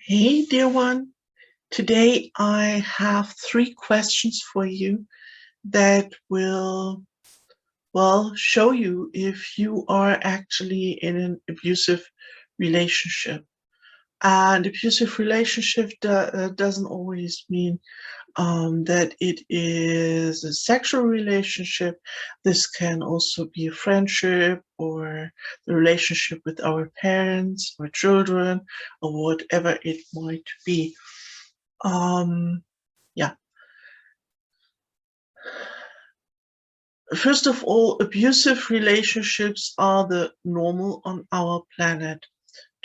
Hey, dear one. Today I have 3 questions for you that will, show you if you are actually in an abusive relationship. And abusive relationship doesn't always mean that it is a sexual relationship. This can also be a friendship or the relationship with our parents or children or whatever it might be. Yeah. First of all, abusive relationships are the normal on our planet.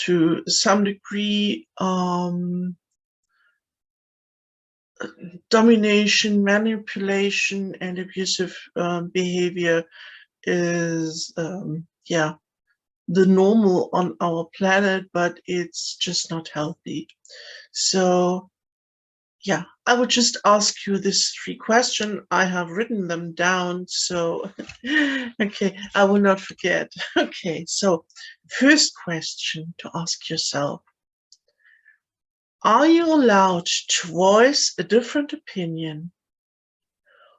To some degree, domination, manipulation, and abusive behavior is, the normal on our planet, but it's just not healthy. So, yeah, I would just ask you this 3 questions. I have written them down, so okay, I will not forget. Okay, so first question to ask yourself: are you allowed to voice a different opinion,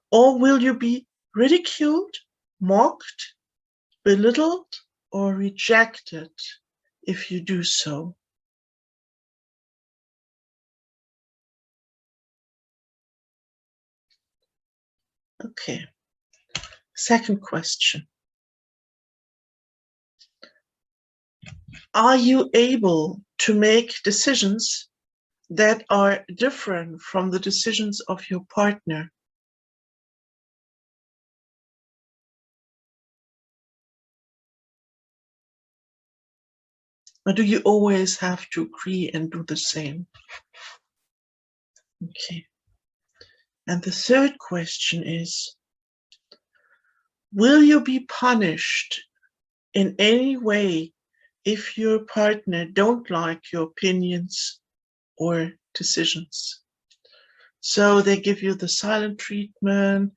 or will you be ridiculed, mocked, belittled, or rejected if you do so? Okay. Second question: are you able to make decisions that are different from the decisions of your partner? Or do you always have to agree and do the same? Okay. And the third question is: will you be punished in any way if your partner don't like your opinions or decisions? So they give you the silent treatment,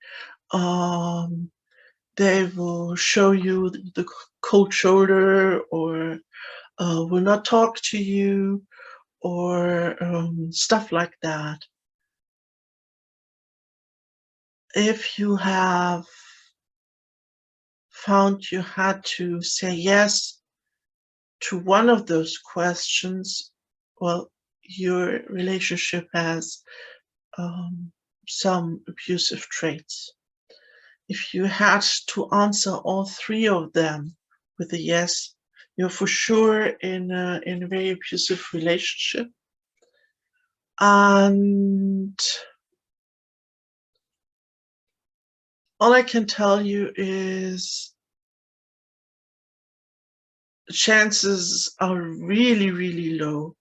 they will show you the cold shoulder, or will not talk to you, or stuff like that. If you have found you had to say yes to one of those questions, well, your relationship has some abusive traits. If you had to answer all 3 of them with a yes, you're for sure in a very abusive relationship. And all I can tell you is chances are really, really low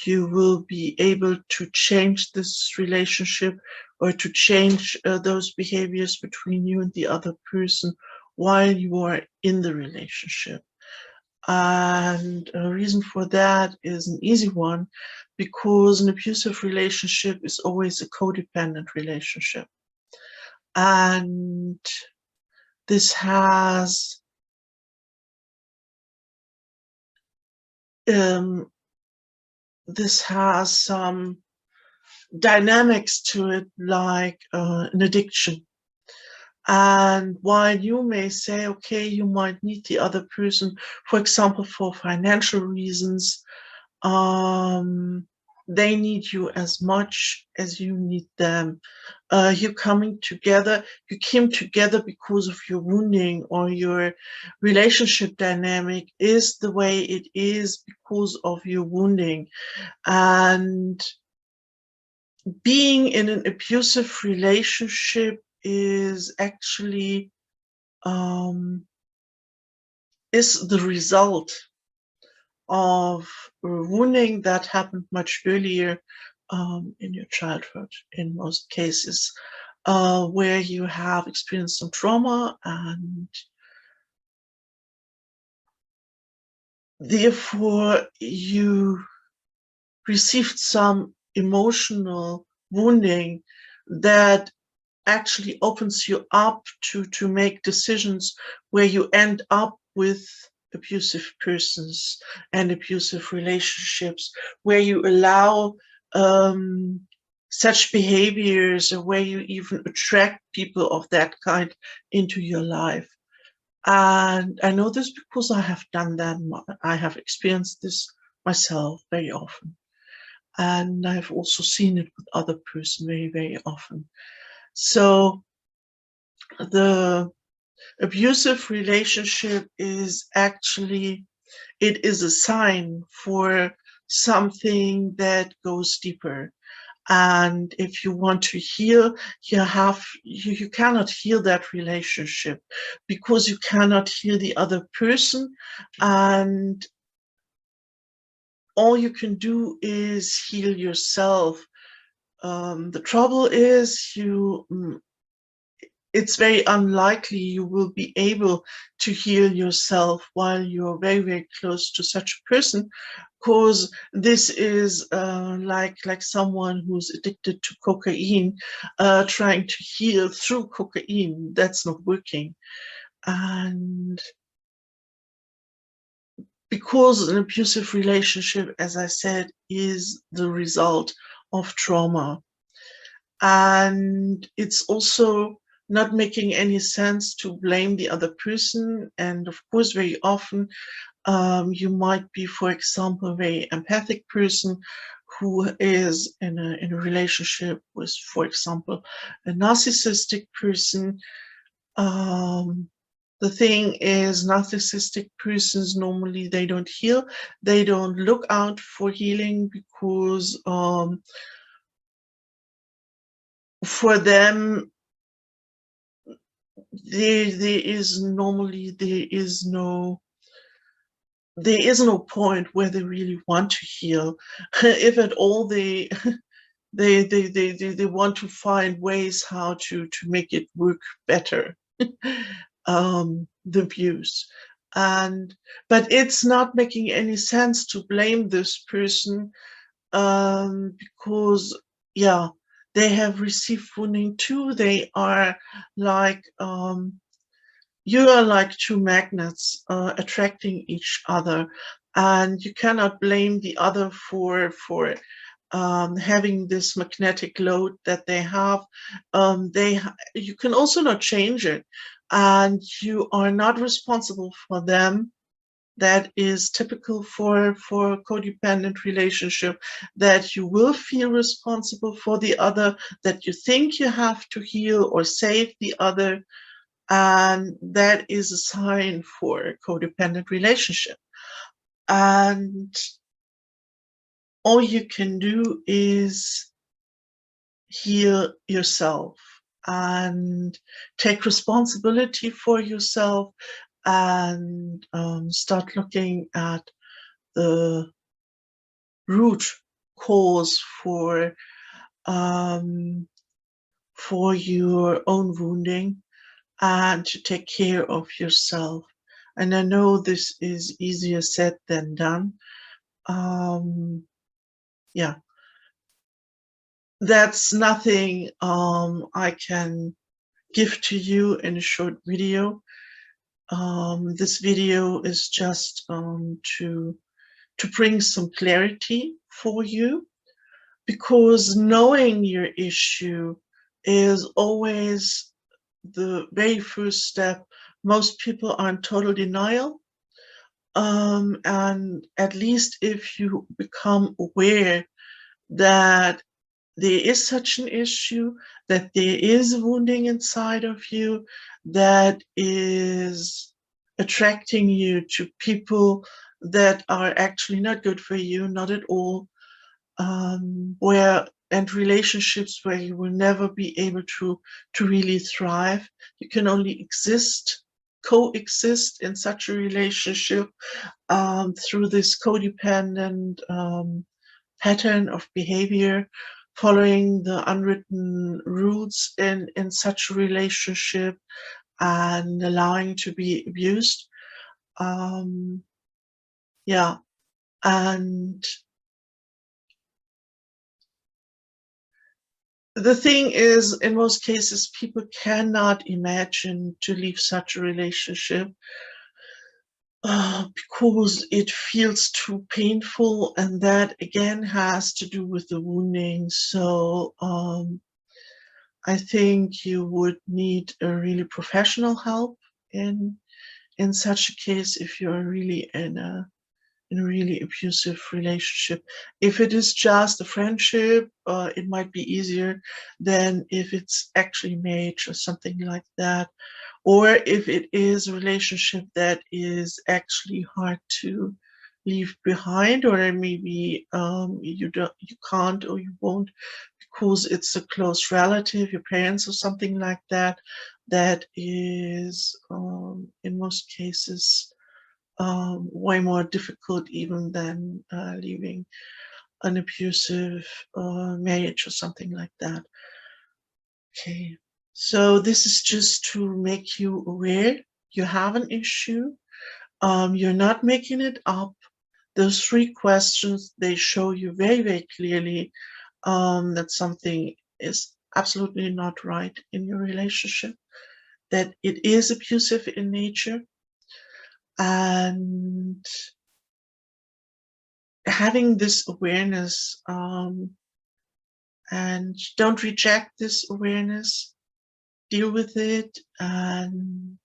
you will be able to change this relationship or to change those behaviors between you and the other person while you are in the relationship. And a reason for that is an easy one, because an abusive relationship is always a codependent relationship. And this has some dynamics to it, like an addiction. And while you may say, okay, you might need the other person, for example, for financial reasons, they need you as much as you need them. You came together because of your wounding, or your relationship dynamic is the way it is because of your wounding. And being in an abusive relationship is actually is the result of wounding that happened much earlier in your childhood, in most cases, where you have experienced some trauma, and therefore you received some emotional wounding that actually opens you up to make decisions where you end up with abusive persons and abusive relationships, where you allow such behaviors, or where you even attract people of that kind into your life. And I know this because I have done that. I have experienced this myself very often. And I've also seen it with other person very, very often. So the abusive relationship is actually, it is a sign for something that goes deeper. And if you want to heal, you cannot heal that relationship, because you cannot heal the other person, and all you can do is heal yourself. The trouble is, it's very unlikely you will be able to heal yourself while you're very, very close to such a person, because this is like someone who's addicted to cocaine, trying to heal through cocaine. That's not working. And because an abusive relationship, as I said, is the result of trauma, and it's also not making any sense to blame the other person. And of course, very often you might be, for example, a very empathic person who is in a relationship with, for example, a narcissistic person. The thing is, narcissistic persons, normally they don't heal, they don't look out for healing, because for them, there is normally, there is no point where they really want to heal. If at all, they want to find ways how to make it work better. The abuse. And but it's not making any sense to blame this person, because yeah, they have received wounding too. They are like, you are like two magnets attracting each other, and you cannot blame the other for having this magnetic load that they have. You can also not change it, and you are not responsible for them. That is typical for a codependent relationship, that you will feel responsible for the other, that you think you have to heal or save the other, and that is a sign for a codependent relationship. And all you can do is heal yourself and take responsibility for yourself, and start looking at the root cause um, for your own wounding, and to take care of yourself. And I know this is easier said than done. Yeah, that's nothing I can give to you in a short video. This video is just to bring some clarity for you, because knowing your issue is always the very first step. Most people are in total denial. And at least if you become aware that there is such an issue, that there is wounding inside of you that is attracting you to people that are actually not good for you, not at all, and relationships where you will never be able to really thrive. You can only coexist in such a relationship through this codependent pattern of behavior, following the unwritten rules in such a relationship, and allowing to be abused. Yeah, and the thing is, in most cases, people cannot imagine to leave such a relationship. because it feels too painful, and that again has to do with the wounding. So I think you would need a really professional help in such a case if you're really in a really abusive relationship. If it is just a friendship, it might be easier than if it's actually marriage or something like that. Or if it is a relationship that is actually hard to leave behind, or maybe you can't or you won't because it's a close relative, your parents or something like that. That is in most cases way more difficult even than leaving an abusive marriage or something like that. Okay, so this is just to make you aware you have an issue. You're not making it up. Those 3 questions, they show you very, very clearly that something is absolutely not right in your relationship, that it is abusive in nature, and having this awareness, and don't reject this awareness, deal with it, and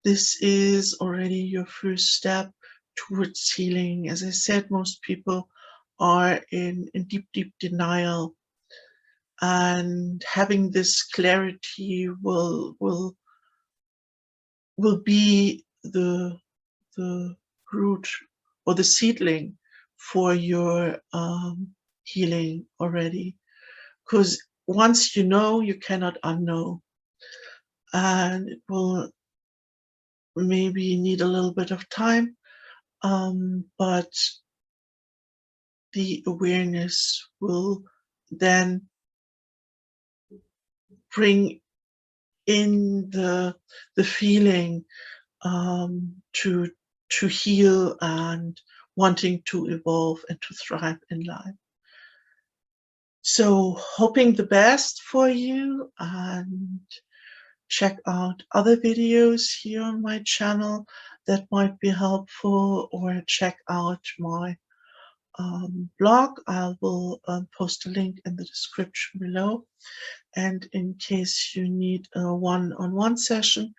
this is already your first step towards healing. As I said, most people are in deep, deep denial, and having this clarity will be the root or the seedling for your healing already. Because once you know, you cannot unknow, and it will maybe need a little bit of time, but the awareness will then bring in the feeling to heal and wanting to evolve and to thrive in life. So hoping the best for you, and check out other videos here on my channel that might be helpful, or check out my blog. I will post a link in the description below. And in case you need a one-on-one session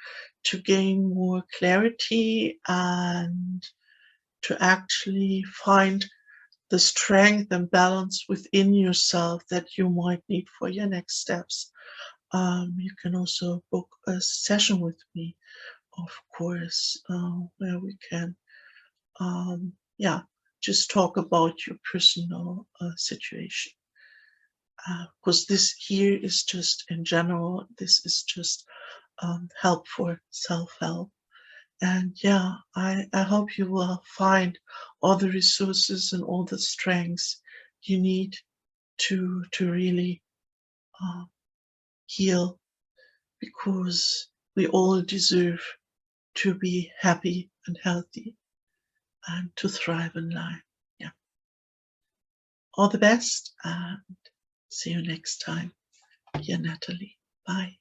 to gain more clarity and to actually find the strength and balance within yourself that you might need for your next steps, you can also book a session with me, of course, where we can just talk about your personal situation. Because this here is just in general, this is just help for self-help. And yeah, I hope you will find all the resources and all the strengths you need to really heal, because we all deserve to be happy and healthy and to thrive in life. Yeah. All the best, and see you next time. Your Natalie. Bye.